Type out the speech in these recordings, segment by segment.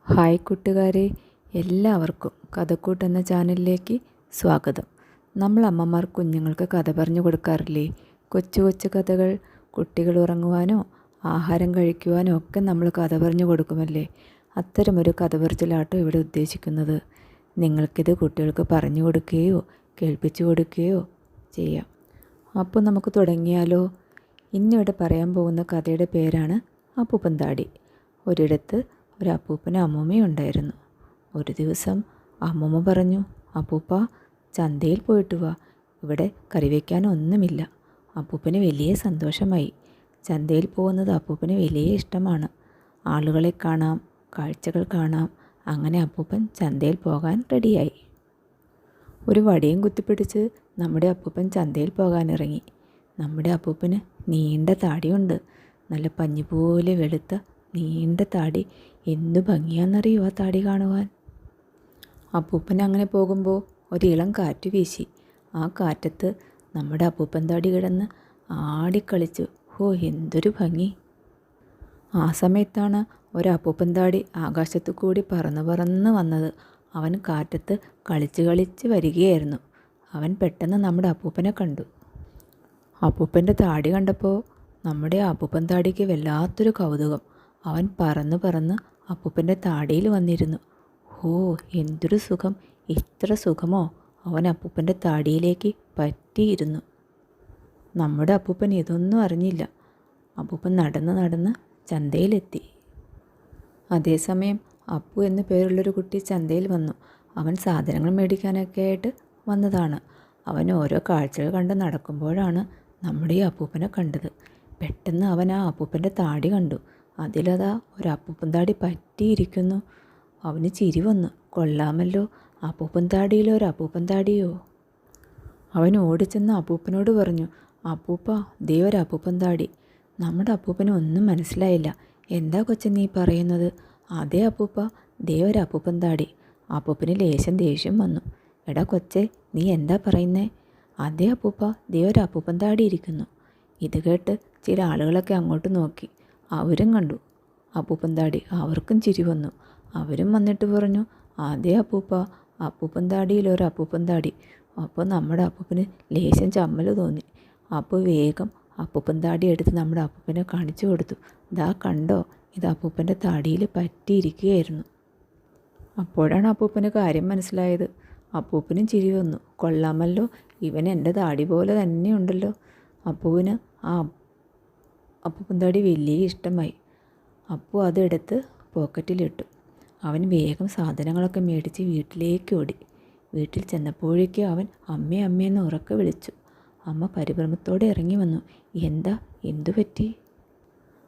Hi കൂട്ടുകാരെ, എല്ലാവർക്കും കഥക്കൂട്ട് എന്ന ചാനലിലേക്ക് സ്വാഗതം. നമ്മൾ അമ്മമാർ കുഞ്ഞുങ്ങൾക്ക് കഥ പറഞ്ഞു കൊടുക്കാറില്ലേ? കൊച്ചു കൊച്ചു കഥകൾ. കുട്ടികൾ ഉറങ്ങുവാനോ ആഹാരം കഴിക്കുവാനോ ഒക്കെ നമ്മൾ കഥ പറഞ്ഞു കൊടുക്കുമല്ലേ? അത്തരമൊരു കഥ പറച്ചിലാട്ടോ ഇവിടെ ഉദ്ദേശിക്കുന്നത്. നിങ്ങൾക്കിത് കുട്ടികൾക്ക് പറഞ്ഞു കൊടുക്കുകയോ കേൾപ്പിച്ചു കൊടുക്കുകയോ ചെയ്യാം. അപ്പോൾ നമുക്ക് തുടങ്ങിയാലോ? ഇന്നിവിടെ പറയാൻ പോകുന്ന കഥയുടെ പേരാണ് അപ്പൂപ്പൻ താടി. ഒരിടത്ത് ഒരു അപ്പൂപ്പനും അമ്മൂമ്മയും ഉണ്ടായിരുന്നു. ഒരു ദിവസം അമ്മൂമ്മ പറഞ്ഞു, അപ്പൂപ്പ ചന്തയിൽ പോയിട്ട് വാ, ഇവിടെ കറി വയ്ക്കാനൊന്നുമില്ല. അപ്പൂപ്പന് വലിയ സന്തോഷമായി. ചന്തയിൽ പോകുന്നത് അപ്പൂപ്പന് വലിയ ഇഷ്ടമാണ്. ആളുകളെ കാണാം, കാഴ്ചകൾ കാണാം. അങ്ങനെ അപ്പൂപ്പൻ ചന്തയിൽ പോകാൻ റെഡിയായി. ഒരു വടിയും കുത്തിപ്പിടിച്ച് നമ്മുടെ അപ്പൂപ്പൻ ചന്തയിൽ പോകാനിറങ്ങി. നമ്മുടെ അപ്പൂപ്പന് നീണ്ട താടിയുണ്ട്. നല്ല പഞ്ഞി പോലെ വെളുത്ത നീണ്ട താടി. എന്തു ഭംഗിയാണെന്നറിയോ ആ താടി കാണുവാൻ. അപ്പൂപ്പൻ അങ്ങനെ പോകുമ്പോൾ ഒരിളം കാറ്റ് വീശി. ആ കാറ്റത്ത് നമ്മുടെ അപ്പൂപ്പൻ താടി കിടന്ന് ആടിക്കളിച്ചു. ഹോ, എന്തൊരു ഭംഗി! ആ സമയത്താണ് ഒരപ്പൂപ്പൻ താടി ആകാശത്തു കൂടി പറന്ന് പറന്ന് വന്നത്. അവൻ കാറ്റത്ത് കളിച്ച് കളിച്ച് വരികയായിരുന്നു. അവൻ പെട്ടെന്ന് നമ്മുടെ അപ്പൂപ്പനെ കണ്ടു. അപ്പൂപ്പൻ്റെ താടി കണ്ടപ്പോൾ നമ്മുടെ അപ്പൂപ്പൻ താടിക്ക് വല്ലാത്തൊരു കൗതുകം. അവൻ പറന്ന് പറന്ന് അപ്പൂപ്പൻ്റെ താടിയിൽ വന്നിരുന്നു. ഓ, എന്തൊരു സുഖം! ഇത്ര സുഖമോ? അവൻ അപ്പൂപ്പൻ്റെ താടിയിലേക്ക് പറ്റിയിരുന്നു. നമ്മുടെ അപ്പൂപ്പൻ ഇതൊന്നും അറിഞ്ഞില്ല. അപ്പൂപ്പൻ നടന്ന് നടന്ന് ചന്തയിലെത്തി. അതേസമയം അപ്പു എന്നു പേരുള്ളൊരു കുട്ടി ചന്തയിൽ വന്നു. അവൻ സാധനങ്ങൾ മേടിക്കാനൊക്കെ ആയിട്ട് വന്നതാണ്. അവൻ ഓരോ കാഴ്ചകൾ കണ്ട് നടക്കുമ്പോഴാണ് നമ്മുടെ ഈ അപ്പൂപ്പനെ കണ്ടത്. പെട്ടെന്ന് അവൻ ആ അപ്പൂപ്പൻ്റെ താടി കണ്ടു. അതിലതാ ഒരു അപ്പൂപ്പൻ താടി പറ്റിയിരിക്കുന്നു. അവന് ചിരി വന്നു. കൊള്ളാമല്ലോ, അപ്പൂപ്പൻ താടിയിലോ ഒരു അപ്പൂപ്പൻ താടിയോ. അവൻ ഓടിച്ചെന്ന് അപ്പൂപ്പനോട് പറഞ്ഞു, അപ്പൂപ്പ, ദേ ഒരു അപ്പൂപ്പൻ താടി. നമ്മുടെ അപ്പൂപ്പന് ഒന്നും മനസ്സിലായില്ല. എന്താ കൊച്ചൻ നീ പറയുന്നത്? അതേ അപ്പൂപ്പ, ദേ ഒരു അപ്പൂപ്പൻ താടി. അപ്പൂപ്പന് ലേശം ദേഷ്യം വന്നു. എടാ കൊച്ചേ, നീ എന്താ പറയുന്നേ? അതേ അപ്പൂപ്പ, ദേ ഒരു അപ്പൂപ്പൻ താടി ഇരിക്കുന്നു. ഇത് കേട്ട് ചില ആളുകളൊക്കെ അങ്ങോട്ട് നോക്കി. അവരും കണ്ടു അപ്പൂപ്പൻ താടി. അവർക്കും ചിരി വന്നു. അവരും വന്നിട്ട് പറഞ്ഞു, അതേ അപ്പൂപ്പ, അപ്പൂപ്പൻ താടിയിൽ ഒരു അപ്പൂപ്പൻ താടി. അപ്പോൾ നമ്മുടെ അപ്പൂപ്പന് ലേശം ചമ്മൽ തോന്നി. അപ്പോൾ വേഗം അപ്പൂപ്പൻ താടി എടുത്ത് നമ്മുടെ അപ്പൂപ്പനെ കാണിച്ചു കൊടുത്തു. ദാ കണ്ടോ, ഇത് അപ്പൂപ്പൻ്റെ താടിയിൽ പറ്റിയിരിക്കുകയായിരുന്നു. അപ്പോഴാണ് അപ്പൂപ്പന് കാര്യം മനസ്സിലായത്. അപ്പൂപ്പനും ചിരി വന്നു. കൊള്ളാമല്ലോ, ഇവൻ എൻ്റെ താടി പോലെ തന്നെ ഉണ്ടല്ലോ. അപ്പൂവിന് ആ അപ്പൂപ്പൻ താടി വലിയ ഇഷ്ടമായി. അപ്പു അതെടുത്ത് പോക്കറ്റിലിട്ടു. അവൻ വേഗം സാധനങ്ങളൊക്കെ മേടിച്ച് വീട്ടിലേക്ക് ഓടി. വീട്ടിൽ ചെന്നപ്പോഴേക്കും അവൻ അമ്മേ അമ്മയെന്ന് ഉറക്കെ വിളിച്ചു. അമ്മ പരിഭ്രമത്തോടെ ഇറങ്ങി വന്നു. എന്താ, എന്തു പറ്റി?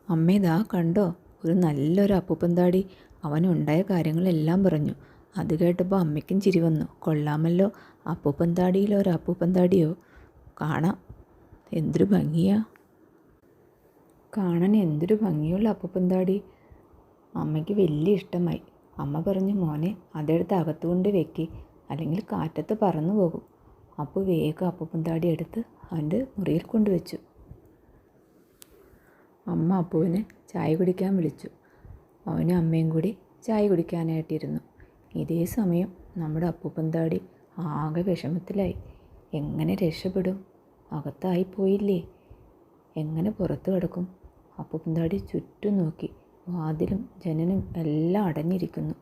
അമ്മേ, ദാ കണ്ടോ, ഒരു നല്ലൊരു അപ്പൂപ്പൻ താടി. അവനുണ്ടായ കാര്യങ്ങളെല്ലാം പറഞ്ഞു. അത് കേട്ടപ്പോൾ അമ്മയ്ക്കും ചിരി വന്നു. കൊള്ളാമല്ലോ, അപ്പൂപ്പൻ താടിയിലോ ഒരു അപ്പൂപ്പൻ താടിയോ. കാണാം, എന്തൊരു ഭംഗിയാ! കാണാൻ എന്തൊരു ഭംഗിയുള്ള അപ്പൂപ്പൻ താടി. അമ്മയ്ക്ക് വലിയ ഇഷ്ടമായി. അമ്മ പറഞ്ഞു, മോനെ, അതെടുത്ത് അകത്തുകൊണ്ട് വെക്കി, അല്ലെങ്കിൽ കാറ്റത്ത് പറന്നു പോകും. അപ്പോൾ വേഗം അപ്പൂപ്പൻ താടി എടുത്ത് അവൻ്റെ മുറിയിൽ കൊണ്ടുവച്ചു. അമ്മ അപ്പുവിനെ ചായ കുടിക്കാൻ വിളിച്ചു. അവനും അമ്മയും കൂടി ചായ കുടിക്കാനായിട്ടിരുന്നു. ഇതേ സമയം നമ്മുടെ അപ്പൂപ്പൻ താടി ആകെ വിഷമത്തിലായി. എങ്ങനെ രക്ഷപ്പെടും? അകത്തായി പോയില്ലേ, എങ്ങനെ പുറത്തു കിടക്കും? അപ്പൂപ്പൻ താടി ചുറ്റും നോക്കി. വാതിലും ജനലും എല്ലാം അടഞ്ഞിരിക്കുന്നു.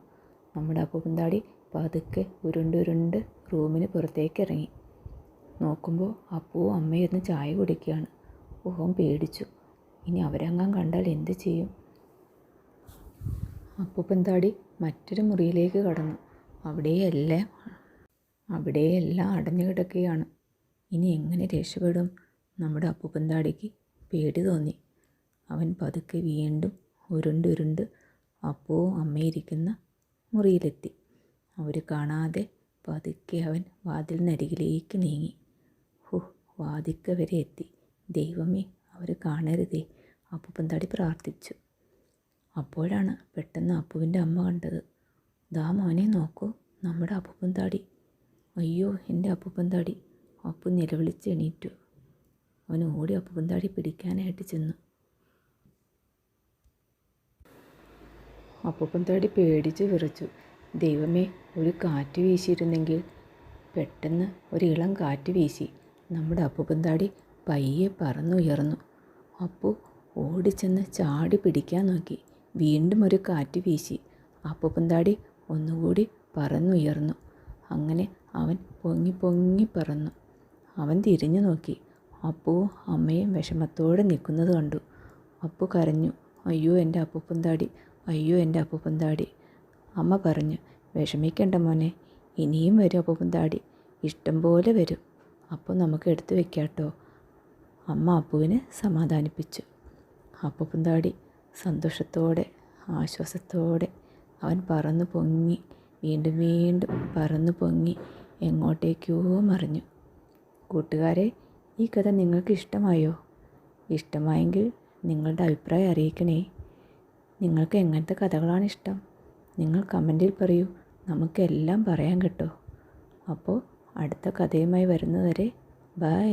നമ്മുടെ അപ്പൂപ്പൻ താടി പതുക്കെ ഉരുണ്ടുരുണ്ട് റൂമിന് പുറത്തേക്ക് ഇറങ്ങി. നോക്കുമ്പോൾ അപ്പുവും അമ്മയിരുന്ന് ചായ കുടിക്കുകയാണ്. ഓൻ പേടിച്ചു. ഇനി അവരെങ്ങാൻ കണ്ടാൽ എന്ത് ചെയ്യും? അപ്പൂപ്പൻ താടി മറ്റൊരു മുറിയിലേക്ക് കടന്നു. അവിടെയെല്ലാം അടഞ്ഞു കിടക്കുകയാണ്. ഇനി എങ്ങനെ രക്ഷപ്പെടും? നമ്മുടെ അപ്പൂപ്പൻ താടിക്ക് പേടി തോന്നി. അവൻ പതുക്കെ വീണ്ടും ഉരുണ്ടുരുണ്ട് അപ്പവും അമ്മയിരിക്കുന്ന മുറിയിലെത്തി. അവർ കാണാതെ പതുക്കെ അവൻ വാതിലിനരികിലേക്ക് നീങ്ങി. വാതിൽക്ക വരെ എത്തി. ദൈവമേ, അവർ കാണരുതേ, അപ്പൂപ്പൻ താടി പ്രാർത്ഥിച്ചു. അപ്പോഴാണ് പെട്ടെന്ന് അപ്പുവിൻ്റെ അമ്മ കണ്ടത്. ദാ മോനെ, നോക്കൂ, നമ്മുടെ അപ്പൂപ്പൻ താടി. അയ്യോ, എൻ്റെ അപ്പൂപ്പൻ താടി! അപ്പു നിലവിളിച്ച് എണീറ്റു. അവൻ ഓടി അപ്പൂപ്പൻ താടി പിടിക്കാനായിട്ട് ചെന്നു. അപ്പൂപ്പൻ താടി പേടിച്ച് വിറച്ചു. ദൈവമേ, ഒരു കാറ്റ് വീശിയിരുന്നെങ്കിൽ. പെട്ടെന്ന് ഒരിളം കാറ്റ് വീശി. നമ്മുടെ അപ്പൂപ്പൻ താടി പയ്യെ പറന്നുയർന്നു. അപ്പു ഓടിച്ചെന്ന് ചാടി പിടിക്കാൻ നോക്കി. വീണ്ടും ഒരു കാറ്റ് വീശി. അപ്പൂപ്പൻ താടി ഒന്നുകൂടി പറന്നുയർന്നു. അങ്ങനെ അവൻ പൊങ്ങി പൊങ്ങി പറന്നു. അവൻ തിരിഞ്ഞു നോക്കി. അപ്പുവും അമ്മയും വിഷമത്തോടെ നിൽക്കുന്നത് കണ്ടു. അപ്പു കരഞ്ഞു, അയ്യോ എൻ്റെ അപ്പൂപ്പൻ താടി, അയ്യോ എൻ്റെ അപ്പൂപ്പൻ താടി. അമ്മ പറഞ്ഞു, വിഷമിക്കണ്ട മോനെ, ഇനിയും വരും അപ്പൂപ്പൻ താടി, ഇഷ്ടം പോലെ വരും. അപ്പോൾ നമുക്ക് എടുത്തു വെക്കാട്ടോ. അമ്മ അപ്പുവിനെ സമാധാനിപ്പിച്ചു. അപ്പൂപ്പൻ താടി സന്തോഷത്തോടെ ആശ്വാസത്തോടെ അവൻ പറന്നു പൊങ്ങി, വീണ്ടും വീണ്ടും പറന്നു പൊങ്ങി എങ്ങോട്ടേക്കോ മറിഞ്ഞു. കൂട്ടുകാരെ, ഈ കഥ നിങ്ങൾക്ക് ഇഷ്ടമായോ? ഇഷ്ടമായെങ്കിൽ നിങ്ങളുടെ അഭിപ്രായം അറിയിക്കണേ. നിങ്ങൾക്ക് എങ്ങനത്തെ കഥകളാണ് ഇഷ്ടം? നിങ്ങൾ കമൻറ്റിൽ പറയൂ, നമുക്കെല്ലാം പറയാൻ കേട്ടോ. അപ്പോൾ അടുത്ത കഥയുമായി വരുന്നതുവരെ ബൈ.